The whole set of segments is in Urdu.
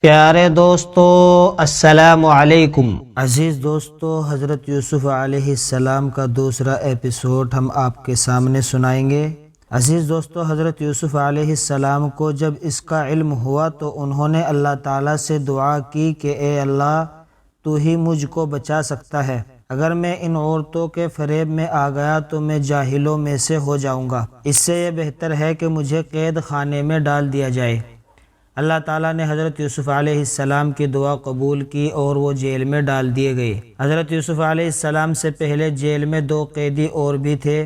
پیارے دوستو السلام علیکم۔ عزیز دوستو، حضرت یوسف علیہ السلام کا دوسرا ایپیسوڈ ہم آپ کے سامنے سنائیں گے۔ عزیز دوستو، حضرت یوسف علیہ السلام کو جب اس کا علم ہوا تو انہوں نے اللہ تعالیٰ سے دعا کی کہ اے اللہ، تو ہی مجھ کو بچا سکتا ہے۔ اگر میں ان عورتوں کے فریب میں آ گیا تو میں جاہلوں میں سے ہو جاؤں گا۔ اس سے یہ بہتر ہے کہ مجھے قید خانے میں ڈال دیا جائے۔ اللہ تعالیٰ نے حضرت یوسف علیہ السلام کی دعا قبول کی اور وہ جیل میں ڈال دیے گئے۔ حضرت یوسف علیہ السلام سے پہلے جیل میں دو قیدی اور بھی تھے،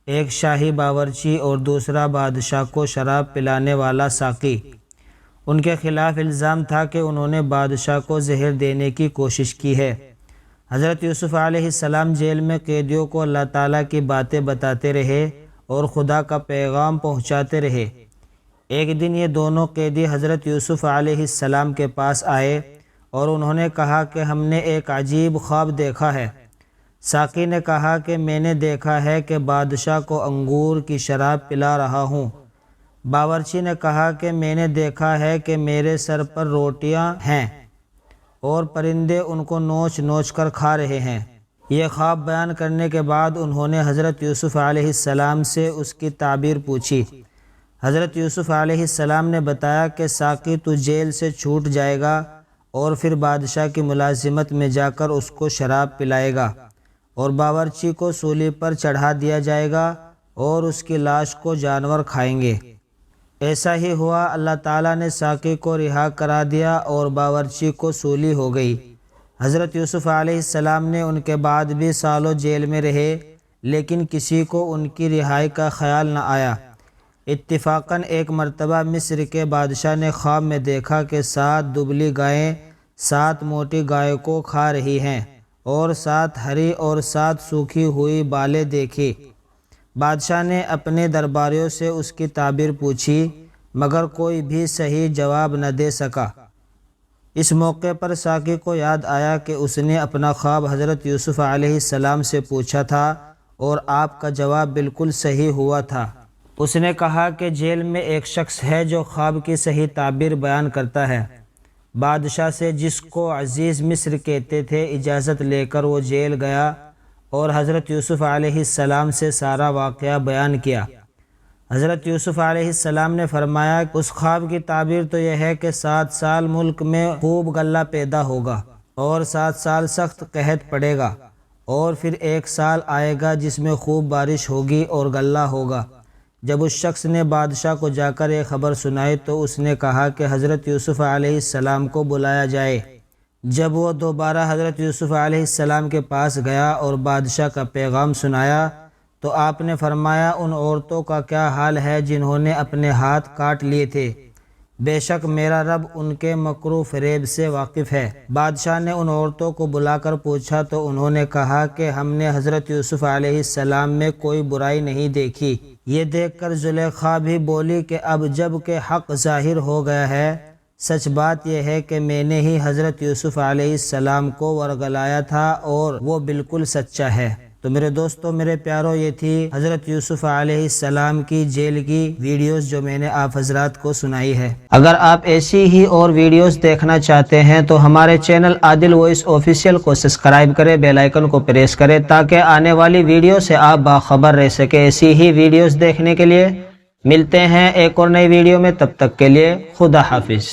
ایک شاہی باورچی اور دوسرا بادشاہ کو شراب پلانے والا ساقی۔ ان کے خلاف الزام تھا کہ انہوں نے بادشاہ کو زہر دینے کی کوشش کی ہے۔ حضرت یوسف علیہ السلام جیل میں قیدیوں کو اللہ تعالیٰ کی باتیں بتاتے رہے اور خدا کا پیغام پہنچاتے رہے۔ ایک دن یہ دونوں قیدی حضرت یوسف علیہ السلام کے پاس آئے اور انہوں نے کہا کہ ہم نے ایک عجیب خواب دیکھا ہے۔ ساقی نے کہا کہ میں نے دیکھا ہے کہ بادشاہ کو انگور کی شراب پلا رہا ہوں۔ باورچی نے کہا کہ میں نے دیکھا ہے کہ میرے سر پر روٹیاں ہیں اور پرندے ان کو نوچ نوچ کر کھا رہے ہیں۔ یہ خواب بیان کرنے کے بعد انہوں نے حضرت یوسف علیہ السلام سے اس کی تعبیر پوچھی۔ حضرت یوسف علیہ السلام نے بتایا کہ ساقی تو جیل سے چھوٹ جائے گا اور پھر بادشاہ کی ملازمت میں جا کر اس کو شراب پلائے گا اور باورچی کو سولی پر چڑھا دیا جائے گا اور اس کی لاش کو جانور کھائیں گے۔ ایسا ہی ہوا، اللہ تعالیٰ نے ساقی کو رہا کرا دیا اور باورچی کو سولی ہو گئی۔ حضرت یوسف علیہ السلام نے ان کے بعد بھی سالوں جیل میں رہے، لیکن کسی کو ان کی رہائی کا خیال نہ آیا۔ اتفاقاً ایک مرتبہ مصر کے بادشاہ نے خواب میں دیکھا کہ 7 دبلی گائیں 7 موٹی گائے کو کھا رہی ہیں اور 7 ہری اور 7 سوکھی ہوئی بالیں دیکھی۔ بادشاہ نے اپنے درباریوں سے اس کی تعبیر پوچھی، مگر کوئی بھی صحیح جواب نہ دے سکا۔ اس موقع پر ساقی کو یاد آیا کہ اس نے اپنا خواب حضرت یوسف علیہ السلام سے پوچھا تھا اور آپ کا جواب بالکل صحیح ہوا تھا۔ اس نے کہا کہ جیل میں ایک شخص ہے جو خواب کی صحیح تعبیر بیان کرتا ہے۔ بادشاہ سے، جس کو عزیز مصر کہتے تھے، اجازت لے کر وہ جیل گیا اور حضرت یوسف علیہ السلام سے سارا واقعہ بیان کیا۔ حضرت یوسف علیہ السلام نے فرمایا کہ اس خواب کی تعبیر تو یہ ہے کہ 7 سال ملک میں خوب غلہ پیدا ہوگا اور 7 سال سخت قحط پڑے گا، اور پھر 1 سال آئے گا جس میں خوب بارش ہوگی اور غلہ ہوگا۔ جب اس شخص نے بادشاہ کو جا کر یہ خبر سنائی تو اس نے کہا کہ حضرت یوسف علیہ السلام کو بلایا جائے۔ جب وہ دوبارہ حضرت یوسف علیہ السلام کے پاس گیا اور بادشاہ کا پیغام سنایا تو آپ نے فرمایا، ان عورتوں کا کیا حال ہے جنہوں نے اپنے ہاتھ کاٹ لیے تھے؟ بے شک میرا رب ان کے مکر و فریب سے واقف ہے۔ بادشاہ نے ان عورتوں کو بلا کر پوچھا تو انہوں نے کہا کہ ہم نے حضرت یوسف علیہ السلام میں کوئی برائی نہیں دیکھی۔ یہ دیکھ کر زلیخا بھی بولی کہ اب جب کہ حق ظاہر ہو گیا ہے، سچ بات یہ ہے کہ میں نے ہی حضرت یوسف علیہ السلام کو ورگلایا تھا اور وہ بالکل سچا ہے۔ تو میرے دوستو، میرے پیارو، یہ تھی حضرت یوسف علیہ السلام کی جیل کی ویڈیوز جو میں نے آپ حضرات کو سنائی ہے۔ اگر آپ ایسی ہی اور ویڈیوز دیکھنا چاہتے ہیں تو ہمارے چینل عادل وائس آفیشیل کو سبسکرائب کریں، بیل آئیکن کو پریس کریں تاکہ آنے والی ویڈیو سے آپ باخبر رہ سکیں۔ ایسی ہی ویڈیوز دیکھنے کے لیے ملتے ہیں ایک اور نئی ویڈیو میں، تب تک کے لیے خدا حافظ۔